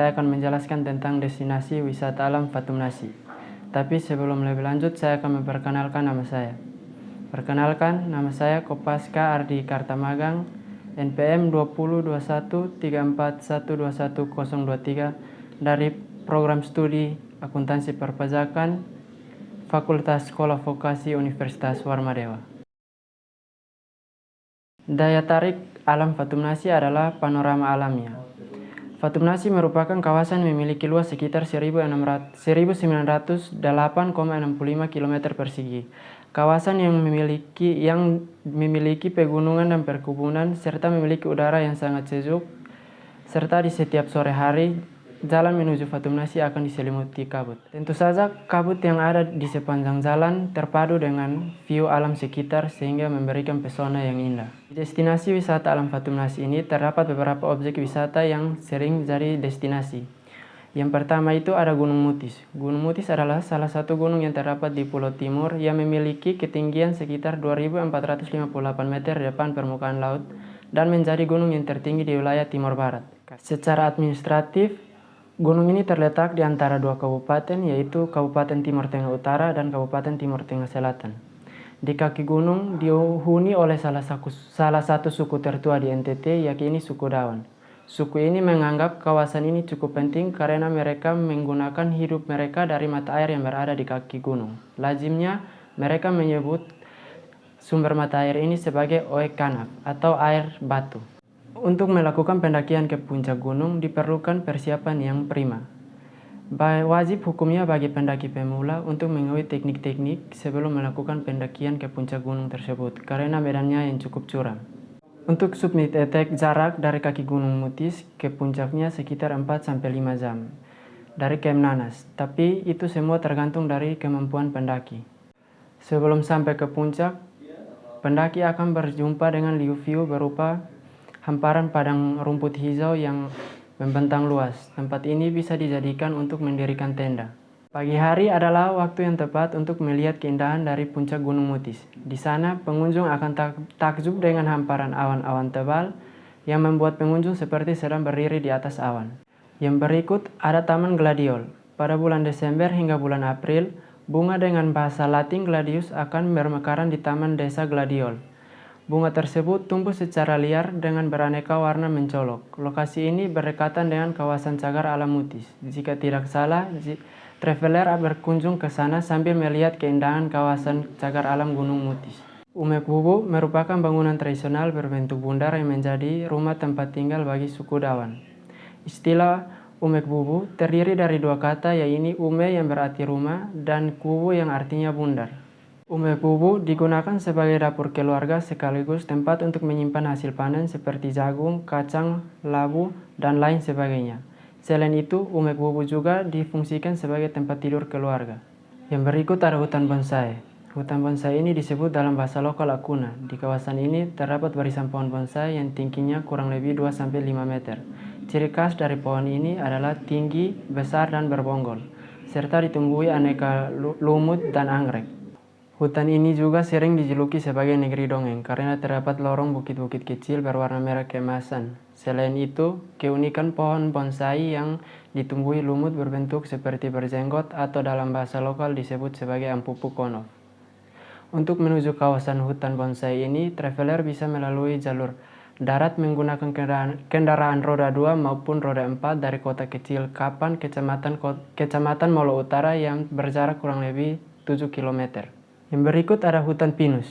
saya akan menjelaskan tentang destinasi wisata alam Fatumnasi. Tapi sebelum lebih lanjut, saya akan memperkenalkan nama saya. Perkenalkan, nama saya Kopaska Ardi Kartamagang, NPM 202134121023 dari Program Studi Akuntansi Perpajakan Fakultas Sekolah Vokasi Universitas Warmadewa. Daya tarik alam Fatumnasi adalah panorama alamnya. Fatumnasi merupakan kawasan yang memiliki luas sekitar 1908,65 km persegi. Kawasan yang memiliki pegunungan dan perkebunan serta memiliki udara yang sangat sejuk, serta di setiap sore hari jalan menuju Fatumnasi akan diselimuti kabut. Tentu saja kabut yang ada di sepanjang jalan terpadu dengan view alam sekitar sehingga memberikan pesona yang indah. Di destinasi wisata alam Fatumnasi ini terdapat beberapa objek wisata yang sering jadi destinasi. Yang pertama itu ada Gunung Mutis. Gunung Mutis adalah salah satu gunung yang terdapat di Pulau Timur yang memiliki ketinggian sekitar 2.458 meter di depan permukaan laut dan menjadi gunung yang tertinggi di wilayah Timur Barat. Secara administratif, gunung ini terletak di antara dua kabupaten, yaitu Kabupaten Timur Tengah Utara dan Kabupaten Timur Tengah Selatan. Di kaki gunung dihuni oleh salah satu suku tertua di NTT, yakni suku Dawan. Suku ini menganggap kawasan ini cukup penting karena mereka menggunakan hidup mereka dari mata air yang berada di kaki gunung. Lazimnya, mereka menyebut sumber mata air ini sebagai Oek Kanaf atau air batu. Untuk melakukan pendakian ke puncak gunung diperlukan persiapan yang prima. Wajib hukumnya bagi pendaki pemula untuk mengetahui teknik-teknik sebelum melakukan pendakian ke puncak gunung tersebut karena medannya yang cukup curam. Untuk summit attack, jarak dari kaki Gunung Mutis ke puncaknya sekitar 4-5 jam dari Camp Nanas, tapi itu semua tergantung dari kemampuan pendaki. Sebelum sampai ke puncak, pendaki akan berjumpa dengan view berupa hamparan padang rumput hijau yang membentang luas. Tempat ini bisa dijadikan untuk mendirikan tenda. Pagi hari adalah waktu yang tepat untuk melihat keindahan dari puncak Gunung Mutis. Di sana, pengunjung akan takjub dengan hamparan awan-awan tebal yang membuat pengunjung seperti sedang berdiri di atas awan. Yang berikut ada Taman Gladiol. Pada bulan Desember hingga bulan April, bunga dengan bahasa Latin gladius akan bermekaran di Taman Desa Gladiol. Bunga tersebut tumbuh secara liar dengan beraneka warna mencolok. Lokasi ini berdekatan dengan kawasan cagar alam Mutis. Jika tidak salah, traveler berkunjung ke sana sambil melihat keindahan kawasan cagar alam Gunung Mutis. Umek Bubu merupakan bangunan tradisional berbentuk bundar yang menjadi rumah tempat tinggal bagi suku Dawan. Istilah Umek Bubu terdiri dari dua kata, yaitu ume yang berarti rumah dan kubu yang artinya bundar. Umek Bubu digunakan sebagai dapur keluarga sekaligus tempat untuk menyimpan hasil panen seperti jagung, kacang, labu, dan lain sebagainya. Selain itu, Umek Bubu juga difungsikan sebagai tempat tidur keluarga. Yang berikut ada hutan bonsai. Hutan bonsai ini disebut dalam bahasa lokal akuna. Di kawasan ini terdapat barisan pohon bonsai yang tingginya kurang lebih 2-5 meter. Ciri khas dari pohon ini adalah tinggi, besar, dan berbonggol, serta ditumbuhi aneka lumut dan anggrek. Hutan ini juga sering dijuluki sebagai negeri dongeng karena terdapat lorong bukit-bukit kecil berwarna merah keemasan. Selain itu, keunikan pohon bonsai yang ditumbuhi lumut berbentuk seperti berjenggot atau dalam bahasa lokal disebut sebagai ampupu konof. Untuk menuju kawasan hutan bonsai ini, traveler bisa melalui jalur darat menggunakan kendaraan roda 2 maupun roda 4 dari kota kecil Kapan, Kecamatan Molo Utara yang berjarak kurang lebih 7 km. Yang berikut ada hutan pinus.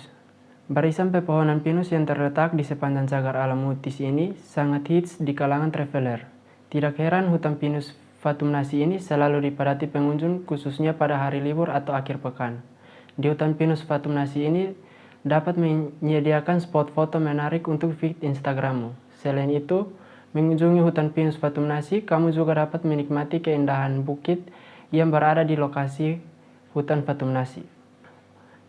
Barisan pepohonan pinus yang terletak di sepanjang cagar alam Mutis ini sangat hits di kalangan traveler. Tidak heran hutan pinus Fatumnasi ini selalu dipadati pengunjung khususnya pada hari libur atau akhir pekan. Di hutan pinus Fatumnasi ini dapat menyediakan spot foto menarik untuk feed Instagrammu. Selain itu, mengunjungi hutan pinus Fatumnasi, kamu juga dapat menikmati keindahan bukit yang berada di lokasi hutan Fatumnasi.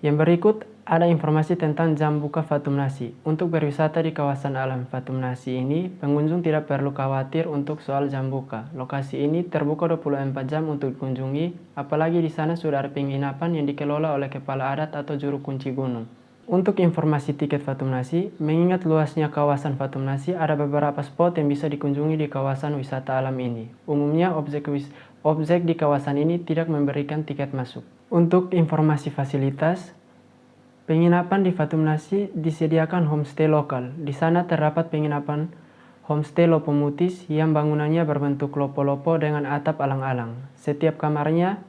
Yang berikut ada informasi tentang jam buka Fatumnasi. Untuk berwisata di kawasan alam Fatumnasi ini, pengunjung tidak perlu khawatir untuk soal jam buka. Lokasi ini terbuka 24 jam untuk dikunjungi, apalagi di sana sudah ada penginapan yang dikelola oleh kepala adat atau juru kunci gunung. Untuk informasi tiket Fatumnasi, mengingat luasnya kawasan Fatumnasi, ada beberapa spot yang bisa dikunjungi di kawasan wisata alam ini. Umumnya objek di kawasan ini tidak memberikan tiket masuk. Untuk informasi fasilitas, penginapan di Fatumnasi disediakan homestay lokal. Di sana terdapat penginapan homestay Lopomutis yang bangunannya berbentuk lopo-lopo dengan atap alang-alang. Setiap kamarnya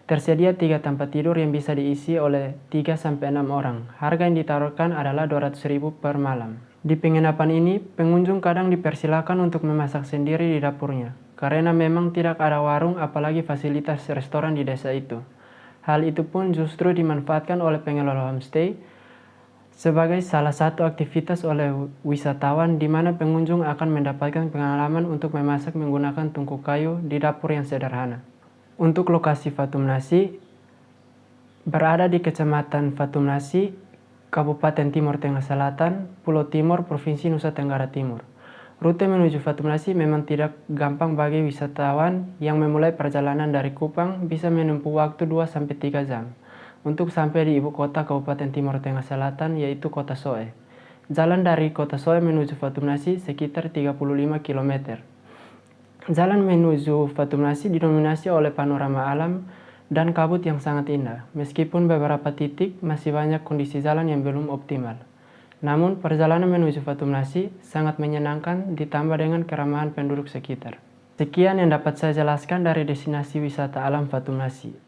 tersedia 3 tempat tidur yang bisa diisi oleh 3-6 orang. Harga yang ditaruhkan adalah 200.000 per malam. Di penginapan ini, pengunjung kadang dipersilakan untuk memasak sendiri di dapurnya, karena memang tidak ada warung apalagi fasilitas restoran di desa itu. Hal itu pun justru dimanfaatkan oleh pengelola homestay sebagai salah satu aktivitas oleh wisatawan di mana pengunjung akan mendapatkan pengalaman untuk memasak menggunakan tungku kayu di dapur yang sederhana. Untuk lokasi Fatumnasi, berada di Kecamatan Fatumnasi, Kabupaten Timur Tengah Selatan, Pulau Timur, Provinsi Nusa Tenggara Timur. Rute menuju Fatumnasi memang tidak gampang bagi wisatawan yang memulai perjalanan dari Kupang bisa menempuh waktu 2-3 jam untuk sampai di ibu kota Kabupaten Timur Tengah Selatan yaitu Kota Soe. Jalan dari Kota Soe menuju Fatumnasi sekitar 35 km. Jalan menuju Fatumnasi didominasi oleh panorama alam dan kabut yang sangat indah, meskipun beberapa titik masih banyak kondisi jalan yang belum optimal. Namun, perjalanan menuju Fatumnasi sangat menyenangkan ditambah dengan keramahan penduduk sekitar. Sekian yang dapat saya jelaskan dari destinasi wisata alam Fatumnasi.